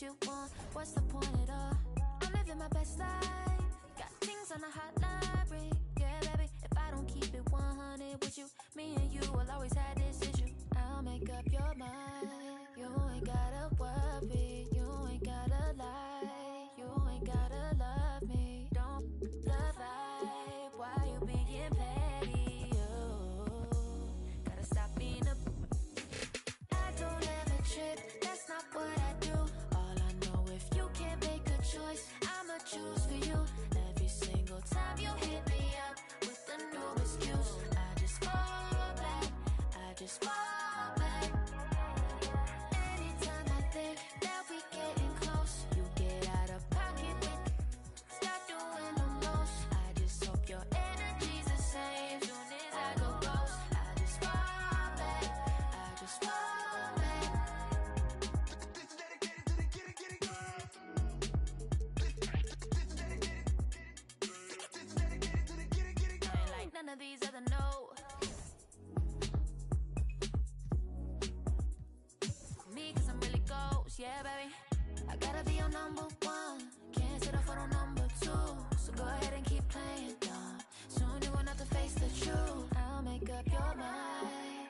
what you want. What's the point at all? I'm living my best life. Got things on the hot library. Yeah, baby, if I don't keep it 100 with you, me and you will always have this issue. I'll make up your mind. You ain't gotta worry. You ain't gotta lie. You ain't gotta love me. Don't the vibe. Why you being petty? Gotta stop being a. I don't ever trip. That's not what I do. All I know, if you can't make a choice, I'ma choose for you. Every single time you hit me up with a new excuse, I just fall back. I just fall back. Anytime I think that we getting close, you get out of pocket with. Stop doing the most. I just hope your energy's the same. Soon as I go ghost, I just fall back. I just fall back. I ain't like none of these other no. Me, cause I'm really ghost, yeah, baby. I gotta be your number one. Can't settle for no number two. So go ahead and keep playing dumb. Soon you're gonna have to face the truth. I'll make up your mind.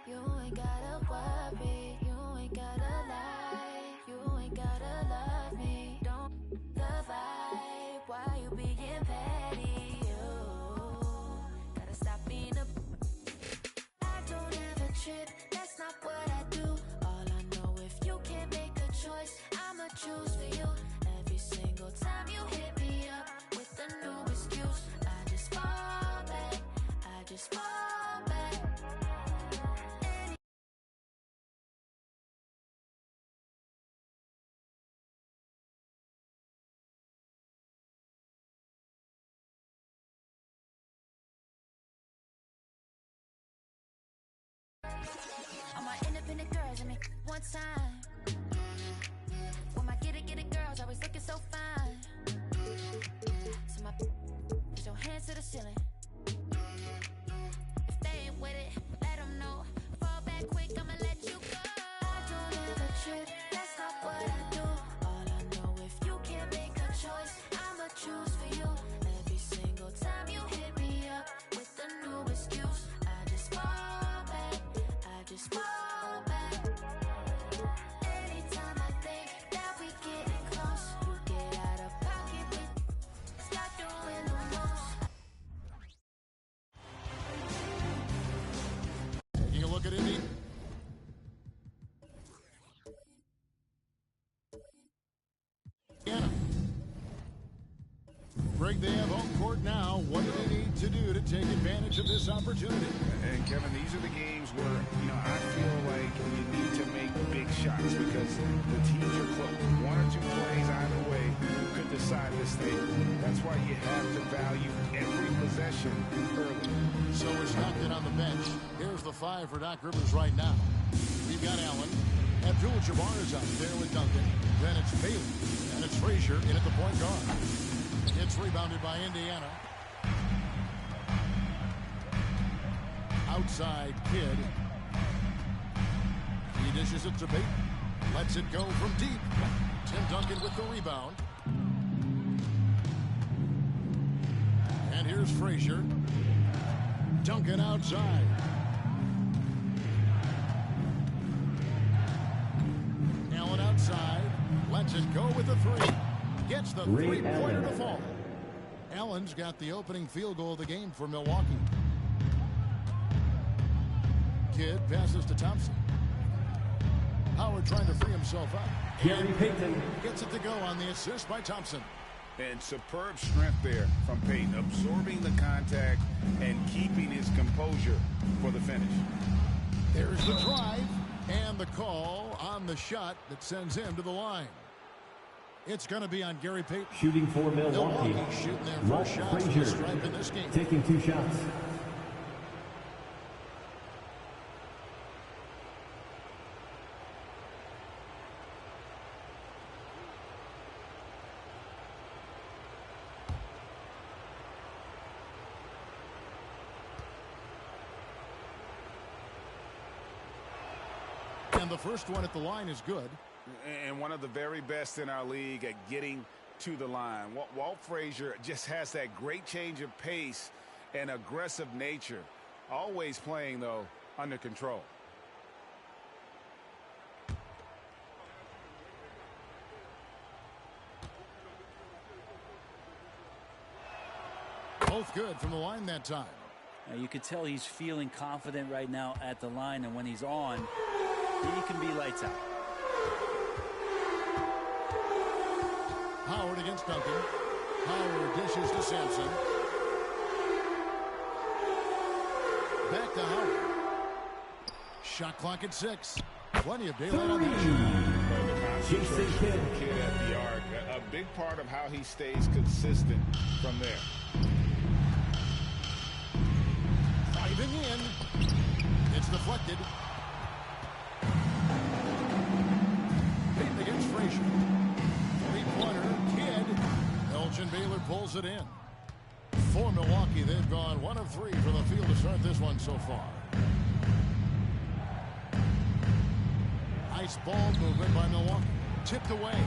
You ain't gotta worry. You ain't gotta lie. You ain't gotta love me. Don't the vibe. Why you being petty? Gotta stop being a. I don't ever trip. That's not what I do. All I know, if you can't make a choice, I'ma choose for you. Every single time you hit me up with a new excuse, I just fall back. I just fall back. All my independent girls, I mean, one time. When my get it girls always looking so fine. So my put your hands to the ceiling. If they ain't with it, let them know. Fall back quick, I'ma let you go. I don't ever trip, that's not what I do. All I know, if you can't make a choice, I'ma choose for you. Every single time you hit me up with a new excuse, I just fall back. I just fall back. Anytime I think that we getting close, you get out of pocket with. Stop doing the most. Taking a look at Indy. Greg, they have home court now. What do they need to do to take advantage of this opportunity? And Kevin, these are the games where, I feel like you need to make big shots because the teams are close. One or two plays either way could decide this thing. That's why you have to value every possession early. So it's Duncan on the bench. Here's the 5 for Doc Rivers right now. We've got Allen. Abdul-Jabbar is out there with Duncan. Then it's Bailey. And it's Frazier in at the point guard. It's rebounded by Indiana. Outside Kidd. He dishes it to Bailey. Lets it go from deep. Tim Duncan with the rebound. And here's Frazier. Duncan outside. Allen outside. Lets it go with the 3. Gets the three-pointer to fall. Allen's got the opening field goal of the game for Milwaukee. Kidd passes to Thompson. Howard trying to free himself up. Gary Payton Gets it to go on the assist by Thompson. And superb strength there from Payton, absorbing the contact and keeping his composure for the finish. There's the drive and the call on the shot that sends him to the line. It's going to be on Gary Payton. shooting for Milwaukee. Shooting their Walt first shots from the stripe in this game. Taking 2 shots. And the first one at the line is good. And one of the very best in our league at getting to the line. Walt Frazier just has that great change of pace and aggressive nature. Always playing, though, under control. Both good from the line that time. You could tell he's feeling confident right now at the line, and when he's on, he can be lights out. Howard against Duncan. Howard dishes to Sampson. Back to Howard. Shot clock at 6. Plenty of daylight on that shot. Jason Kidd at the arc. A big part of how he stays consistent from there. Driving in. It's deflected. Payton against Frazier. Three-pointer. Kidd. Elgin Baylor pulls it in. For Milwaukee, they've gone 1 of 3 from the field to start this one so far. Nice ball movement by Milwaukee. Tipped away.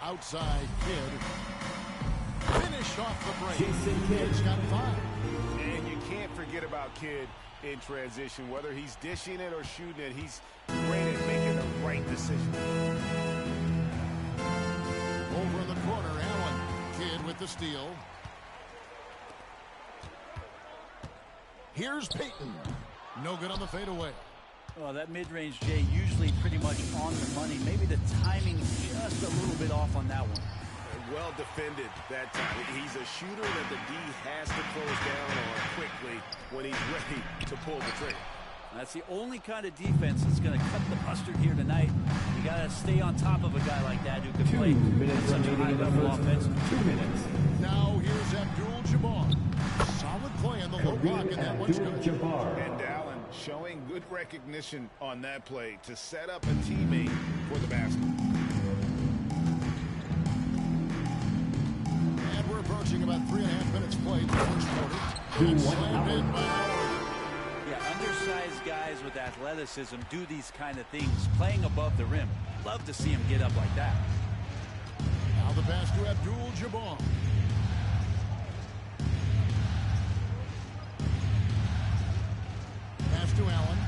Outside Kidd. Finished off the break. Jason Kidd. Kidd's got 5. And you can't forget about Kidd in transition. Whether he's dishing it or shooting it, he's great at making the right decision. Over in the corner, Allen. Kidd with the steal. Here's Payton. No good on the fadeaway. Oh, that mid-range, Jay, usually pretty much on the money. Maybe the timing just a little bit off on that one. Well defended that time. He's a shooter that the D has to close down on quickly when he's ready to pull the trigger. That's the only kind of defense that's going to cut the mustard here tonight. You got to stay on top of a guy like that who can play at such a high level offense. 2 minutes. Now here's Abdul-Jabbar. Solid play on the low block, and that one's good. And Allen showing good recognition on that play to set up a teammate for the basket. And we're approaching about 3.5 minutes played in the first quarter. And slammed in by Howard. Yeah, undersized guys with athleticism do these kind of things, playing above the rim. Love to see him get up like that. Now the pass to Abdul-Jabbar. Pass to Allen.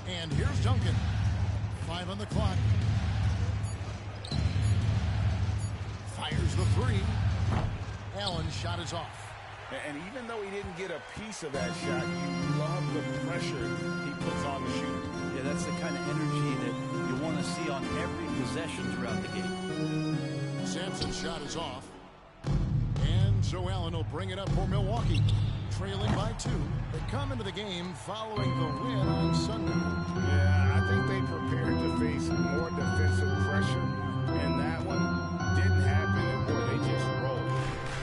And here's Duncan. 5 on the clock. Fires the 3. Allen's shot is off. And even though he didn't get a piece of that shot, you love the pressure he puts on the shooter. Yeah, that's the kind of energy that you want to see on every possession throughout the game. Sampson's shot is off. And so Allen will bring it up for Milwaukee. Trailing by 2. They come into the game following the win on Sunday. Yeah, I think they prepared to face more defensive pressure. And that one didn't happen, and boy, they just rolled.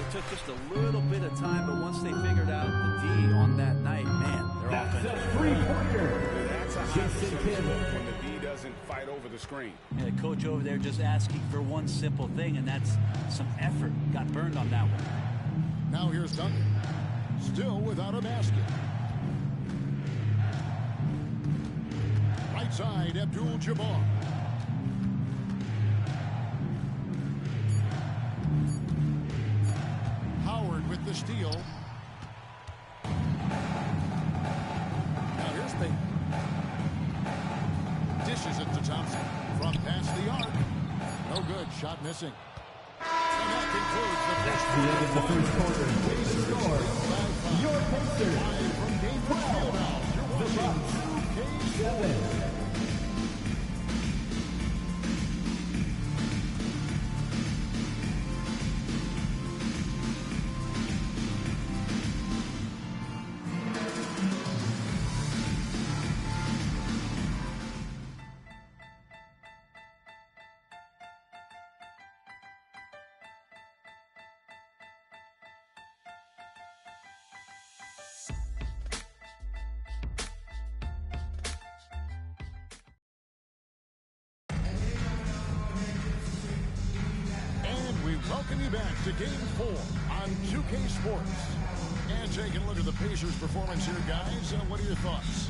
It took just a little bit of time, but once they figured out the D on that night, man, they're off. That's a three-pointer. That's a high percentage when the D doesn't fight over the screen. Yeah, the coach over there just asking for one simple thing, and that's some effort. Got burned on that one. Now here's Duncan. Still without a basket. Right side, Abdul-Jabbar. Howard with the steal. Now here's Payton. Dishes it to Thompson. From past the arc. No good. Shot missing. And that concludes the first quarter. The end of the first quarter. Your Pacers. Live from Gainford Fieldhouse. You're watching 2K7. Welcome you back to Game 4 on 2K Sports. And taking a look at the Pacers' performance here, guys. What are your thoughts?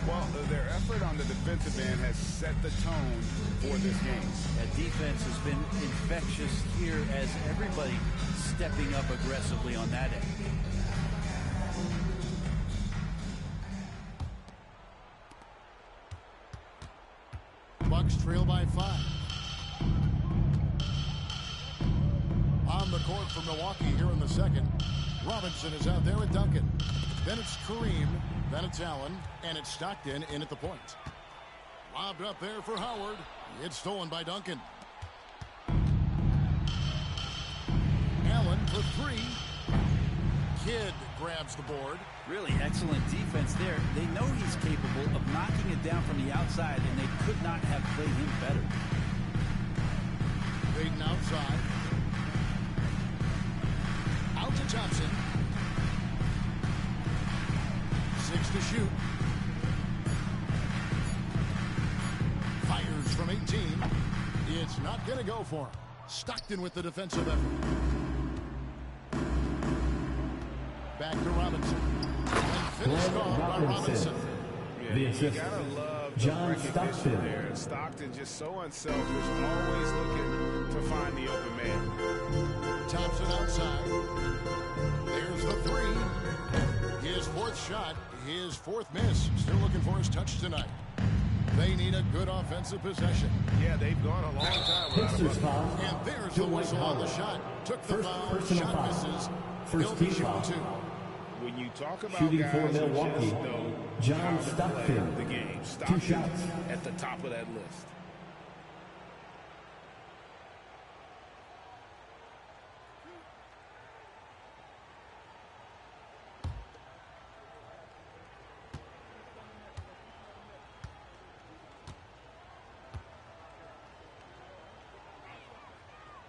Well, their effort on the defensive end has set the tone for this game. That defense has been infectious here as everybody stepping up aggressively on that end. Bucks trail by 5. On the court for Milwaukee here in the second. Robinson is out there with Duncan. Then it's Kareem. Then it's Allen. And it's Stockton in at the point. Lobbed up there for Howard. It's stolen by Duncan. Allen for 3. Kidd grabs the board. Really excellent defense there. They know he's capable of knocking it down from the outside, and they could not have played him better. Payton outside. Out to Thompson. 6 to shoot. Fires from 18. It's not going to go for him. Stockton with the defensive effort. Back to Robinson. And finished off by Robinson. Yeah, The you assist. gotta love the John recognition Stockton. there. Stockton just so unselfish, always looking to find the open man. Thompson outside. There's the 3. His 4th shot. His 4th miss. Still looking for his touch tonight. They need a good offensive possession. Yeah, they've gone a long time without a Pacers bucket. foul. And there's the Dwight whistle on the Howard. shot. Took the First foul. personal Shot foul. misses. First He'll be team shooting foul. 2. When you talk about Shooting guys for who Milwaukee, just know John how to play Stockton. the game, 2 Stockton shots. at the top of that list.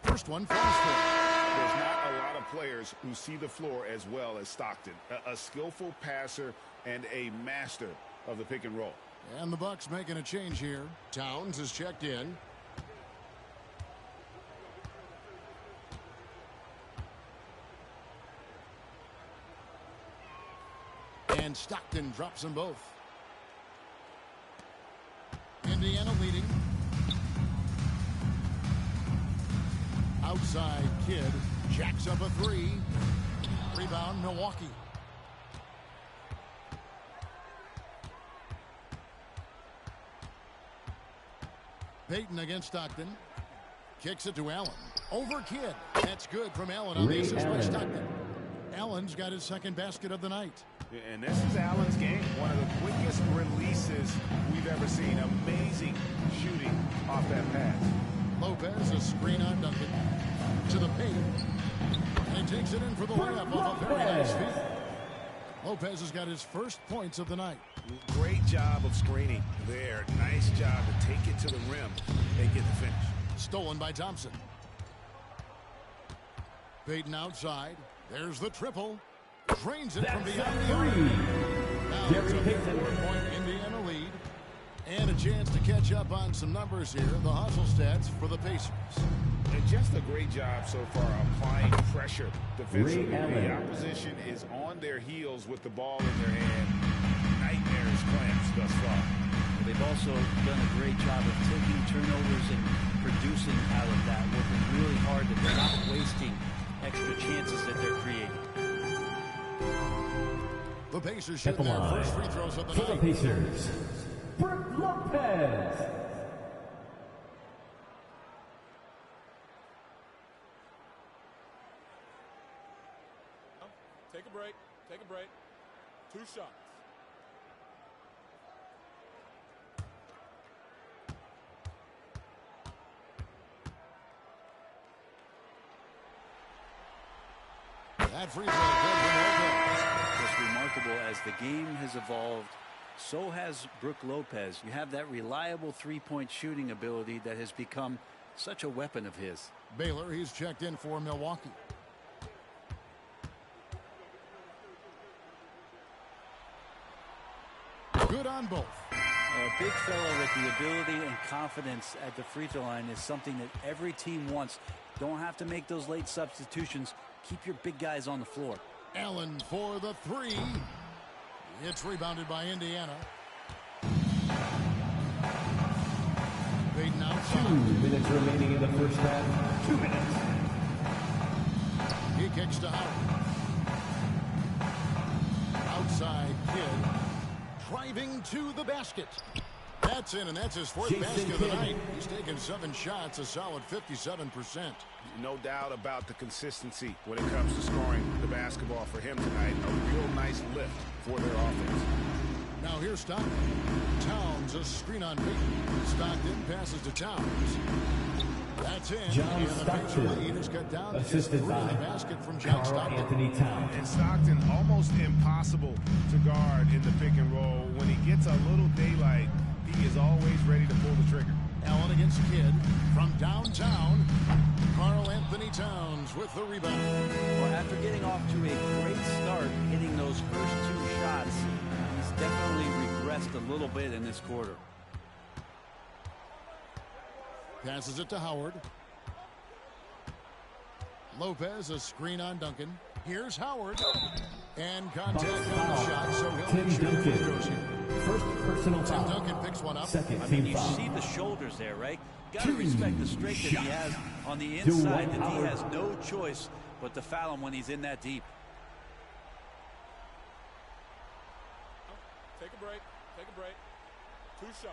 First one falls for him. There's not a lot of players who see the floor as well as Stockton. A skillful passer and a master of the pick and roll. And the Bucks making a change here. Towns is checked in. And Stockton drops them both. Indiana leading. Outside Kidd jacks up a 3. Rebound Milwaukee. Payton against Stockton. Kicks it to Allen. Over Kidd. That's good from Allen on the assist by Stockton. Allen's got his 2nd basket of the night. And this is Allen's game. One of the quickest releases we've ever seen. Amazing shooting off that pass. Lopez, a screen on Duncan. To the paint. And he takes it in for the layup off a very nice feed. Lopez has got his 1st points of the night. Great job of screening there. Nice job to take it to the rim and get the finish. Stolen by Thompson. Payton outside. There's the triple. Drains it from That's beyond a the arc. 3. Now Gary it's a Payton. 4-point Indiana lead. And a chance to catch up on some numbers here. The hustle stats for the Pacers. And just a great job so far applying pressure defensively. Ray Allen. The opposition is on their heels with the ball in their hand. Nightmares clamps thus far. They've also done a great job of taking turnovers and producing out of that, working really hard that they're not wasting extra chances that they're creating. The Pacers shooting their first free throws of the For the night. Pacers, Brook Lopez. Take a break. Take a break. 2 shots. That free throw good from Lopez. Just remarkable as the game has evolved, so has Brook Lopez. You have that reliable 3-point shooting ability that has become such a weapon of his. Baylor, he's checked in for Milwaukee. Good on both. A big fellow with the ability and confidence at the free throw line is something that every team wants. Don't have to make those late substitutions. Keep your big guys on the floor. Allen for the three. It's rebounded by Indiana. Payton outside. 2 minutes remaining in the first half. 2 minutes. He kicks to Howard. Outside Kidd. Driving to the basket. That's in, and that's his fourth basket of the night. He's taken 7 shots, a solid 57%. No doubt about the consistency when it comes to scoring the basketball for him tonight. A real nice lift for their offense. Now here's Stockton. Towns, a screen on Payton. Stockton passes to Towns. That's in. John and the Stockton, lead is cut down. assisted by the basket from John Stockton. Anthony Towns. And Stockton almost impossible to guard in the pick and roll. When he gets a little daylight, he is always ready to pull the trigger. Allen against Kidd from downtown. Karl Anthony Towns with the rebound. Well, after getting off to a great start, hitting those first 2 shots, he's definitely regressed a little bit in this quarter. Passes it to Howard. Lopez, a screen on Duncan. Here's Howard. And contact on the shot, so he'll Tim make sure Duncan. it goes here. First personal Tim foul. Duncan picks one up. Second I team mean, you foul. see the shoulders there, right? Got to respect the strength that he has on the inside, that he has no choice but to foul him when he's in that deep. Take a break. Take a break. 2 shots.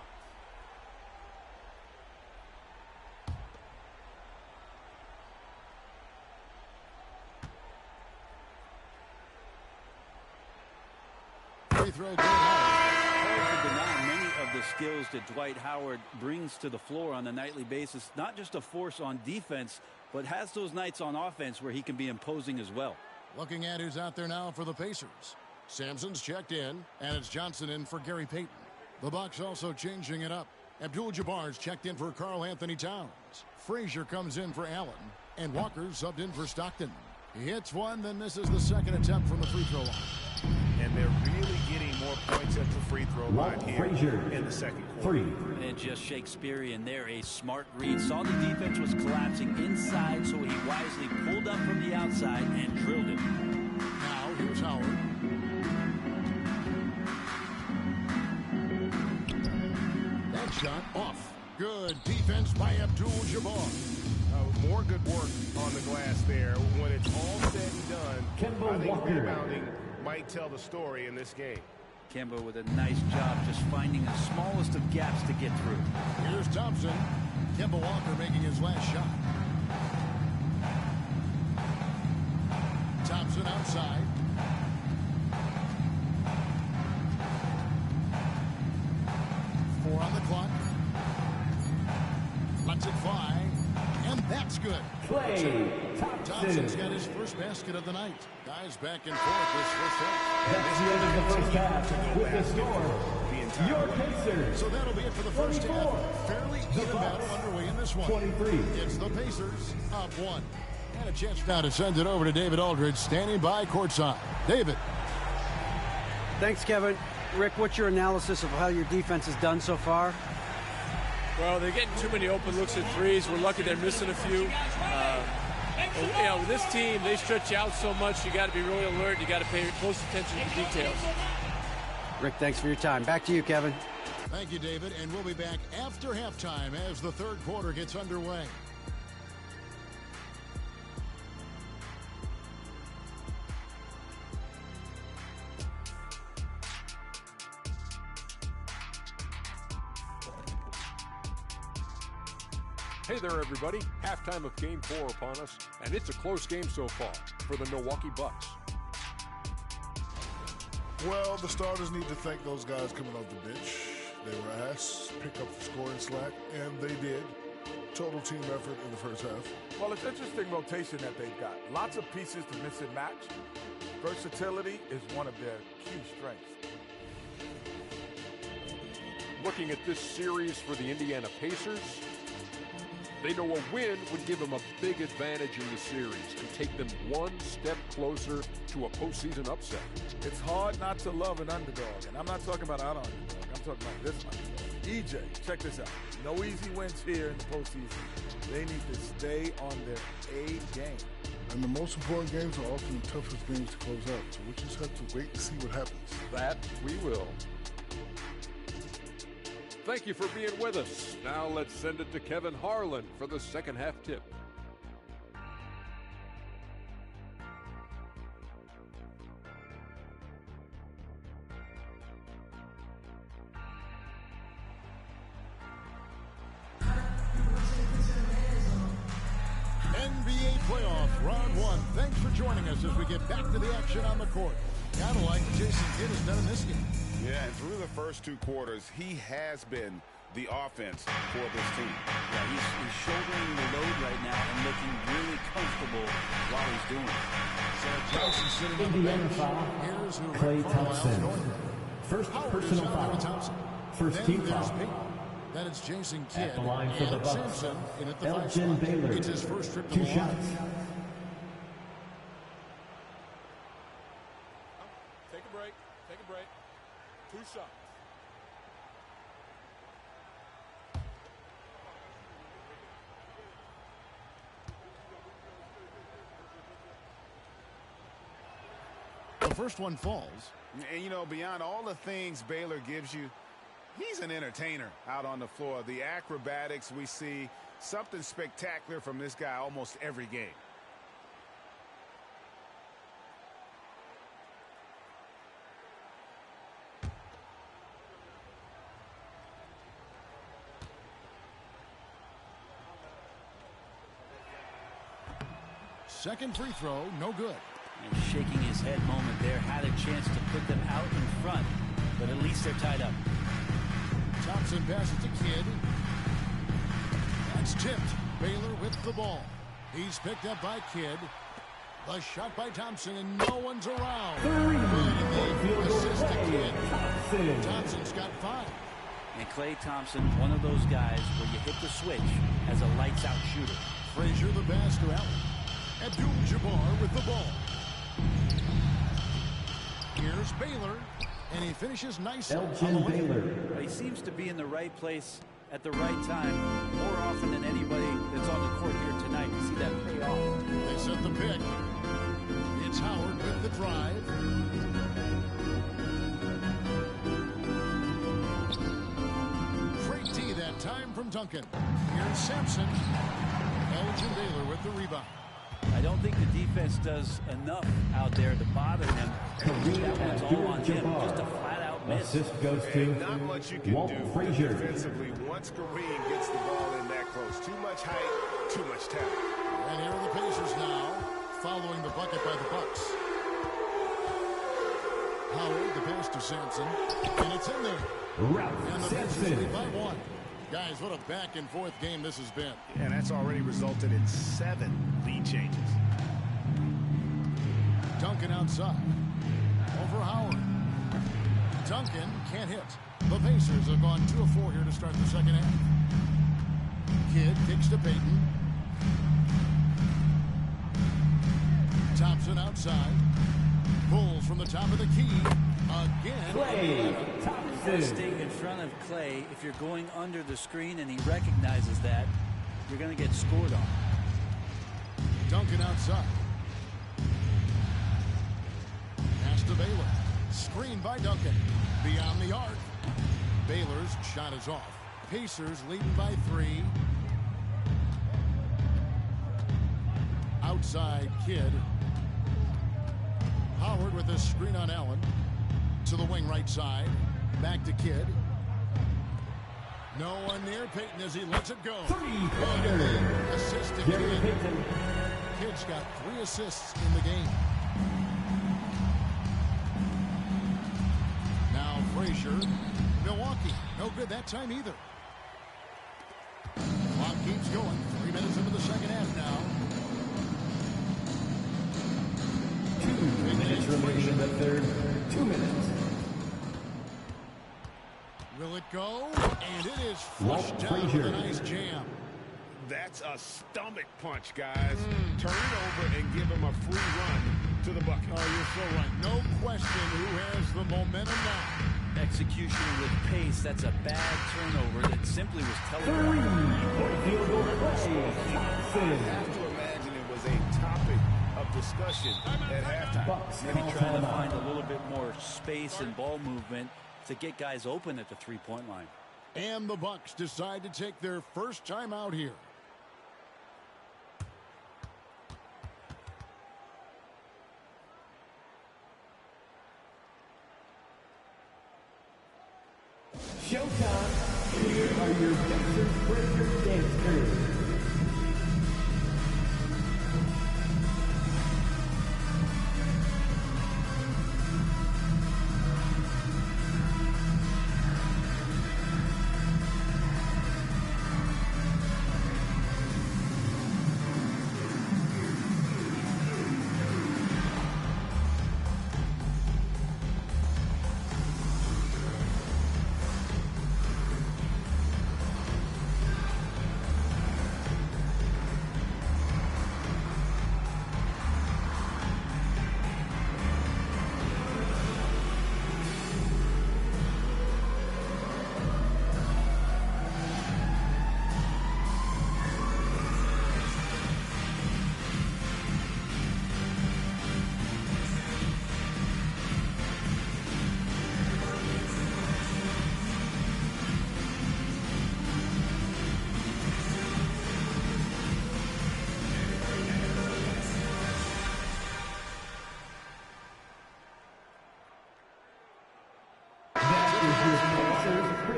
Free throw, good. Howard. Hard to deny many of the skills that Dwight Howard brings to the floor on a nightly basis. Not just a force on defense, but has those nights on offense where he can be imposing as well. Looking at who's out there now for the Pacers. Sampson's checked in, and it's Johnson in for Gary Payton. The Bucks also changing it up. Abdul-Jabbar's checked in for Karl Anthony Towns. Frazier comes in for Allen, and Walker subbed in for Stockton. He hits one, then misses the second attempt from the free throw line. And they're really getting more points at the free throw line here Frazier, in the second quarter. 3. And just Shakespearean there, a smart read. Saw the defense was collapsing inside, so he wisely pulled up from the outside and drilled it. Now, here's Howard. That shot off. Good defense by Abdul-Jabbar. More good work on the glass there. When it's all said and done, Kemba I think Walker. rebounding might tell the story in this game. Kemba with a nice job just finding the smallest of gaps to get through. Here's Thompson. Kemba Walker making his last shot. Thompson outside. Four on the clock. Lets it fly. And that's good. Clay Thompson's Thompson. got his first basket of the night. Guys back and forth this first half. That's the end of the first half with the score. Your Pacers. So that'll be it for the first 24. half. Fairly even battle underway in this one. 23. It's the Pacers up 1. And a chance now to send it over to David Aldridge, standing by courtside. David. Thanks, Kevin. Rick, what's your analysis of how your defense has done so far? Well, they're getting too many open looks at threes. We're lucky they're missing a few. With this team, they stretch you out so much. You got to be really alert. You got to pay close attention to the details. Rick, thanks for your time. Back to you, Kevin. Thank you, David. And we'll be back after halftime as the third quarter gets underway. Hey there, everybody. Halftime of Game 4 upon us, and it's a close game so far for the Milwaukee Bucks. Well, the starters need to thank those guys coming off the bench. They were asked to pick up the scoring slack, and they did. Total team effort in the first half. Well, it's interesting rotation that they've got. Lots of pieces to mix and match. Versatility is one of their key strengths. Looking at this series for the Indiana Pacers, they know a win would give them a big advantage in the series and take them one step closer to a postseason upset. It's hard not to love an underdog, and I'm not talking about our underdog. I'm talking about this underdog. EJ, check this out. No easy wins here in the postseason. They need to stay on their A game. And the most important games are often the toughest games to close out. So we just have to wait and see what happens. That we will. Thank you for being with us. Now let's send it to Kevin Harlan for the second half tip. NBA playoff round one. Thanks for joining us as we get back to the action on the court. Kind of like Jason Kidd has done in this game. Yeah, and through the first two quarters, he has been the offense for this team. Yeah, he's shouldering the load right now and looking really comfortable while he's doing it. So Johnson sitting on the Indiana bench. foul. Here's who Clay Rick Carlisle's Thompson. going. First Howard personal is out there with foul. Thompson. First Then team there's foul. Payton. Then it's Jason Kidd. At the line for the and Bucks, Sampson in at the 5 Elgin spot. Baylor. It's his first trip to 2 the line. shots. Take a break. Take a break. 2 shots. The first one falls. And, you know, beyond all the things Baylor gives you, he's an entertainer out on the floor. The acrobatics we see, something spectacular from this guy almost every game. Second free throw, no good. And shaking his head moment there, had a chance to put them out in front, but at least they're tied up. Thompson passes to Kidd. That's tipped. Baylor with the ball. He's picked up by Kidd. The shot by Thompson, and no one's around. Good assist to Kidd. Thompson's got 5. And Klay Thompson, one of those guys where you hit the switch as a lights-out shooter. Frazier the pass to Allen. Abdul-Jabbar with the ball. Here's Baylor, and he finishes nicely. Elgin Baylor. But he seems to be in the right place at the right time more often than anybody that's on the court here tonight. You see that pay off. They set the pick. It's Howard with the drive. Great D that time from Duncan. Here's Sampson. Elgin Baylor with the rebound. I don't think the defense does enough out there to bother him. That one's all on him. Just a flat-out miss. Assist goes to Not much you can Walt do Frazier. defensively once Kareem gets the ball in that close. Too much height, too much talent. And here are the Pacers now, following the bucket by the Bucks. Howard, the pass to Sampson, and it's in there. Ralph And the Pacers Sampson. lead by 1. Guys, what a back-and-forth game this has been. And that's already resulted in 7 lead changes. Duncan outside. Over Howard. Duncan can't hit. The Pacers have gone 2 of 4 here to start the second half. Kidd kicks to Payton. Thompson outside. Pulls from the top of the key. Again. Clay Staying in front of Klay, if you're going under the screen and he recognizes that, you're going to get scored on. Duncan outside. Pass to Baylor. Screen by Duncan. Beyond the arc. Baylor's shot is off. Pacers leading by 3. Outside Kidd. Howard with a screen on Allen. To the wing right side. Back to Kidd. No one near Payton as he lets it go. Assist to Gary Kidd. Payton. Kidd's got 3 assists in the game. Now Frazier. Milwaukee. No good that time either. Clock keeps going. 3 minutes into the second half now. 2 minutes remaining in the third. 2 minutes. Will it go? And it is flushed Walt down Frazier. with a nice jam. That's a stomach punch, guys. Turn it over and give him a free run to the bucket. Oh, you're so right. No question who has the momentum now. Execution with pace, that's a bad turnover that simply was telegraphed. Three-point field goal Clay I Thompson. have to imagine it was a topic of discussion at halftime. Bucks Maybe call trying to timeout. find a little bit more space and ball movement to get guys open at the three-point line. And the Bucks decide to take their first time out here. Showtime. Here are your Pacers Breaker dance crew.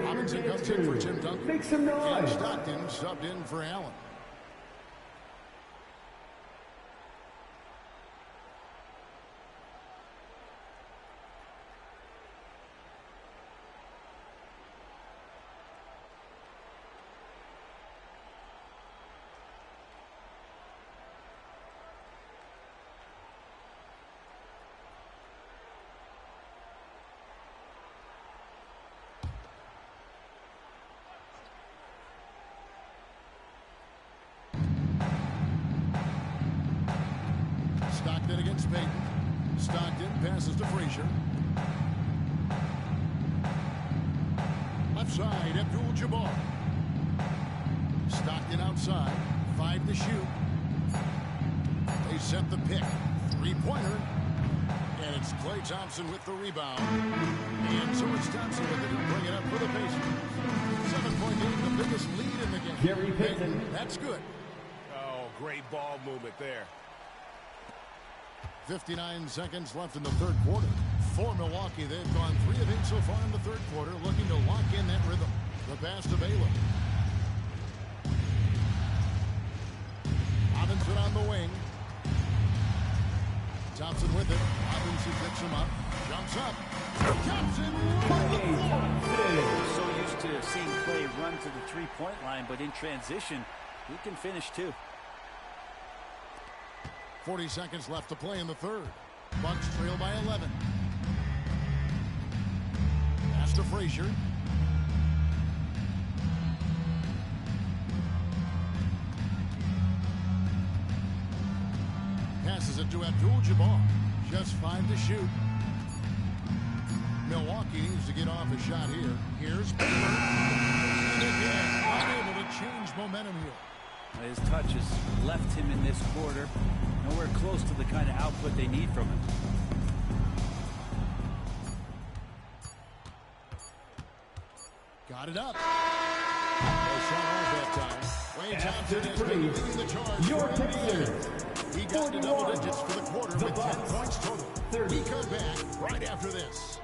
Robinson comes in for Tim Duncan. Make some noise. And Stockton subbed in for Allen. Stockton against Payton. Stockton passes to Frazier. Left side, Abdul-Jabbar. Stockton outside. 5 to shoot. They set the pick. Three-pointer. And it's Klay Thompson with the rebound. And so it's Thompson with it to bring it up for the Pacers. 7-point game, the biggest lead in the game. Gary Payton. That's good. Oh, great ball movement there. 59 seconds left in the third quarter. For Milwaukee, they've gone 3 of 8 so far in the third quarter, looking to lock in that rhythm. The pass to Baylor. Robinson on the wing. Thompson with it. Robinson picks him up. Jumps up. Thompson. So used to seeing Klay run to the three-point line, but in transition, he can finish too. 40 seconds left to play in the third. Bucks trail by 11. Pass to Frazier. Passes it to Abdul-Jabbar. Just 5 to shoot. Milwaukee needs to get off a shot here. Here's Baylor. And again, unable to change momentum here. His touch has left him in this quarter. Nowhere close to the kind of output they need from him. Got it up. No shot off that time. Klay Thompson has been leading the charge. Your Pacers. He got to double digits for the quarter with 10 points total. We come back right after this.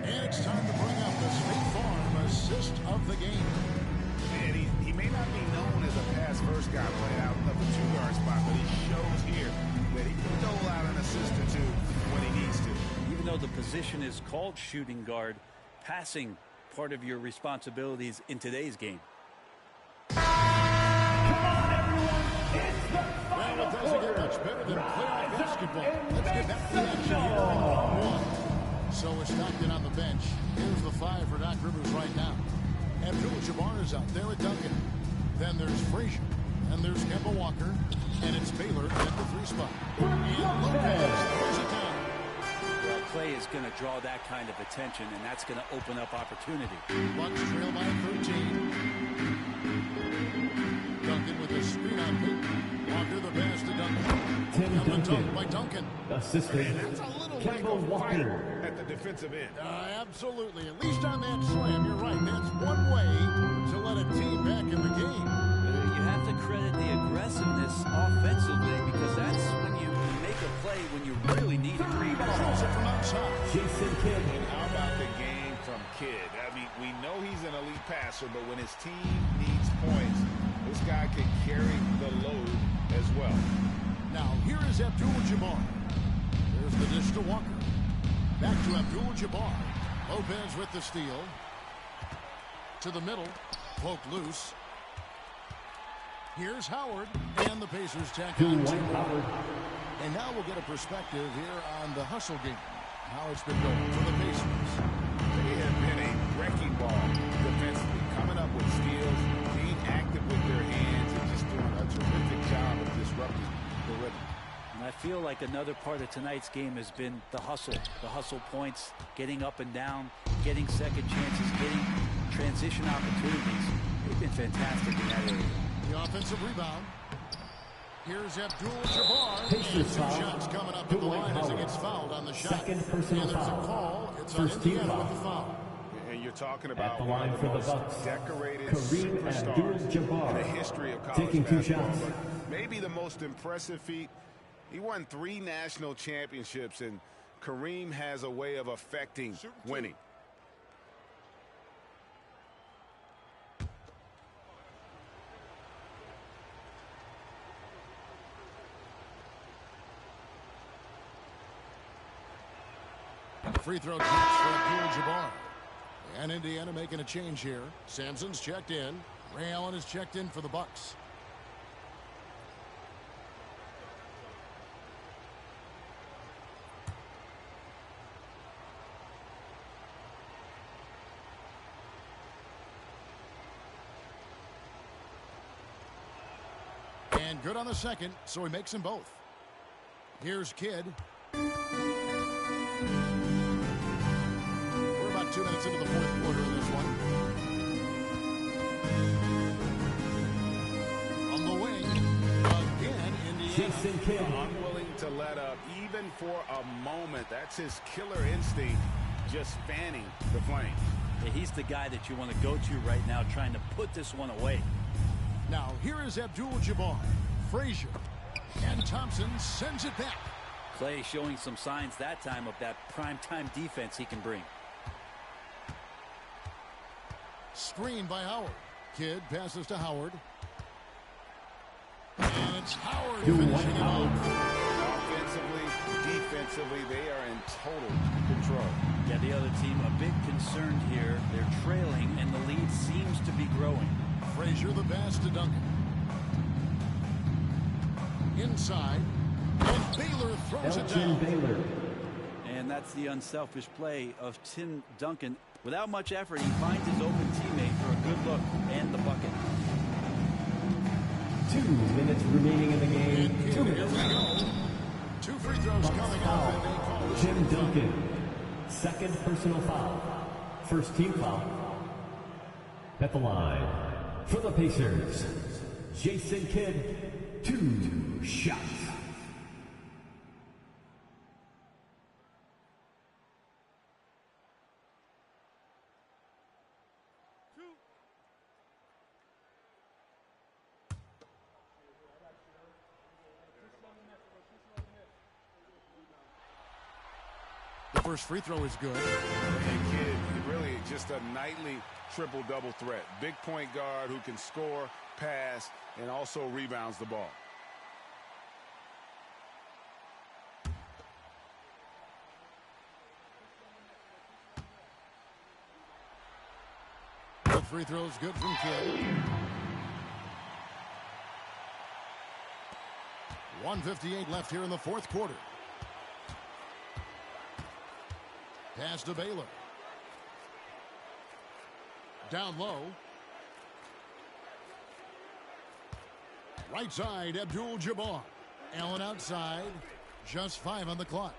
And it's time to bring up the State Farm assist of the game. And he may not be known as a pass-first guy playing out of the two-guard spot, but he shows here that he can dole out an assist or two when he needs to. Even though the position is called shooting guard, passing part of your responsibilities in today's game. Come on, everyone. doesn't get much better than playoff basketball. Let's get back to the action here in round one. So it's Stockton on the bench. Here's the 5 for Doc Rivers right now. Abdul-Jabbar is out there at Duncan. Then there's Frazier. And there's Kemba Walker. And it's Baylor at the 3 spot. And Lopez throws it down. Well, Clay is going to draw that kind of attention, and that's going to open up opportunity. Bucks trail by 13. Duncan with a screen on Payton. Walker the pass to Duncan. Tim Duncan. By Duncan. Assistant Kemba Walker. At the defensive end. Absolutely. At least on that slam, you're right. That's one way to let a team back in the game. You have to credit the aggressiveness offensively, because that's when you make a play when you really need it. Shoots it from outside. Jason Kidd. And how about the game from Kidd? I mean, we know he's an elite passer, but when his team needs points, this guy can carry the load as well. Now, here is Abdul-Jabbar. There's the dish to Walker. Back to Abdul-Jabbar. Lopez with the steal. To the middle. Poked loose. Here's Howard. And the Pacers tack on 2 more. And now we'll get a perspective here on the hustle game. How it's been going for the Pacers. They have been a wrecking ball defensively. Coming up with steals, being active with their hands, and just doing a terrific job of disrupting the rhythm. And I feel like another part of tonight's game has been the hustle points, getting up and down, getting second chances, getting transition opportunities. They've been fantastic in that area. The offensive rebound. Here's Abdul-Jabbar. Pacers foul. Shots coming up at the line as he gets fouled on the shot. Second personal and there's foul. a call. It's First on team Indiana foul. with the foul. And you're talking about At the one line of the for the most Bucks, decorated Kareem superstars Abdul-Jabbar, in the history of college taking 2 basketball. shots. But maybe the most impressive feat, he won 3 national championships, and Kareem has a way of affecting winning. Free throw catch for Abdul-Jabbar. And Indiana making a change here. Sampson's checked in. Ray Allen is checked in for the Bucks. And good on the second, so he makes them both. Here's Kidd. We're about 2 minutes into the 4th quarter in this one. On the wing, again, Indiana. Jason Kidd. Unwilling to let up, even for a moment. That's his killer instinct, just fanning the flame. Yeah, he's the guy that you want to go to right now, trying to put this one away. Now, here is Abdul-Jabbar. Frazier. And Thompson sends it back. Clay showing some signs that time of that prime-time defense he can bring. Screen by Howard. Kidd passes to Howard. And it's Howard finishing it off. Offensively, defensively, they are in total control. Yeah, the other team a bit concerned here. They're trailing, and the lead seems to be growing. Frazier the pass to Duncan. Inside. And Baylor throws it Elgin down. Baylor. And that's the unselfish play of Tim Duncan. Without much effort, he finds his open teammate for a good look and the bucket. 2 minutes remaining in the game. And 2 here minutes. we go. 2 free throws coming up, and they call this Tim one foul. Duncan. Second personal foul. First team foul. At the line for the Pacers, Jason Kidd. 2 shots. The first free throw is good. And Kidd, really just a nightly triple-double threat. Big point guard who can score, pass, and also rebounds the ball. The free throw is good from Kidd. 1:58 left here in the fourth quarter. Pass to Baylor. Down low. Right side, Abdul-Jabbar. Allen outside. Just 5 on the clock.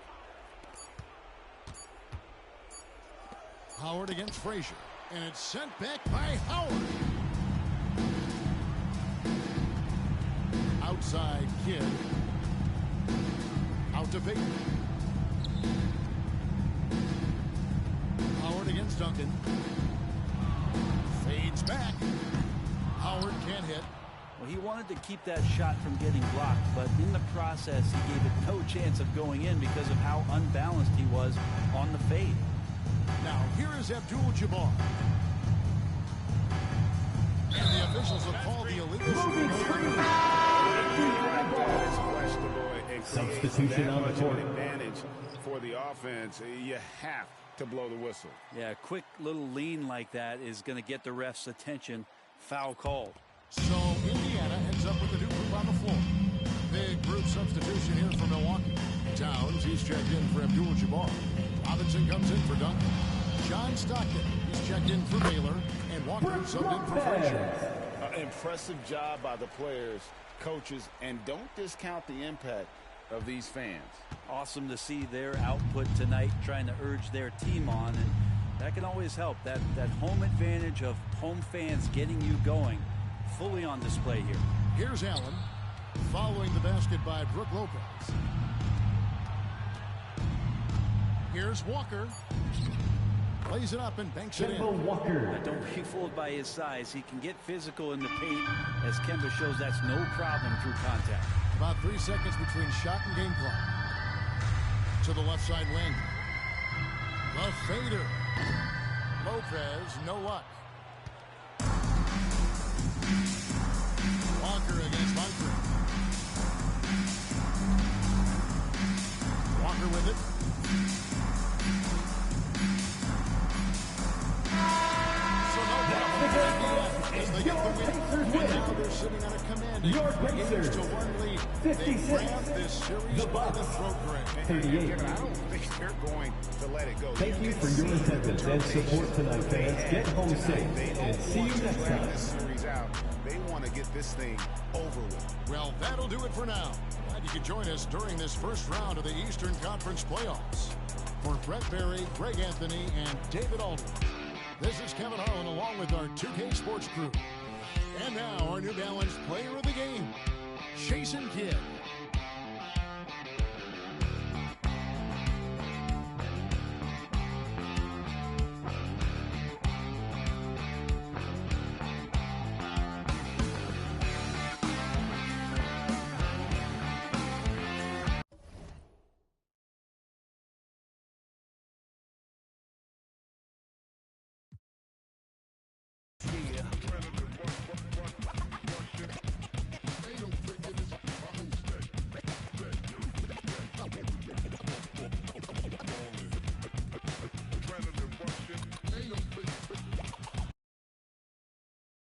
Howard against Frazier. And it's sent back by Howard. Outside Kidd. Out to Byke. Howard against Duncan. Fades back. Howard can't hit. Well, he wanted to keep that shot from getting blocked, but in the process, he gave it no chance of going in because of how unbalanced he was on the fade. Now, here is Abdul-Jabbar. And the officials have called the illegal substitution on the court. Advantage for the offense. You have to blow the whistle. Yeah, a quick little lean like that is going to get the ref's attention. Foul called. So Indiana ends up with a new group on the floor. Big group substitution here for Milwaukee. Towns, he's checked in for Abdul-Jabbar. Robinson comes in for Duncan. John Stockton, he's checked in for Baylor. And Walker subbed in for Frazier. Impressive job by the players, coaches, and don't discount the impact of these fans. Awesome to see their output tonight, trying to urge their team on, and that can always help. That home advantage of home fans getting you going, fully on display here. Here's Allen, following the basket by Brook Lopez. Here's Walker. Plays it up and banks it in. Walker. Don't be fooled by his size. He can get physical in the paint. As Kemba shows, that's no problem through contact. About 3 seconds between shot and game clock. To the left side wing. The fader. Lopez, no luck. Walker against Byke. Walker with it. As they get the win, and now they're sitting on a commanding 8-1 lead. 56. They grab this series by the throat grab. 38. I don't think they're going to let it go. Thank you for your attendance and support tonight, fans. Get home safe and see you next time. This series out. They want to get this thing over with. Well, that'll do it for now. Glad you could join us during this first round of the Eastern Conference playoffs. For Brett Berry, Greg Anthony, and David Aldridge, this is Kevin Harlan along with our 2K Sports crew. And now our New Balance player of the game, Jason Kidd.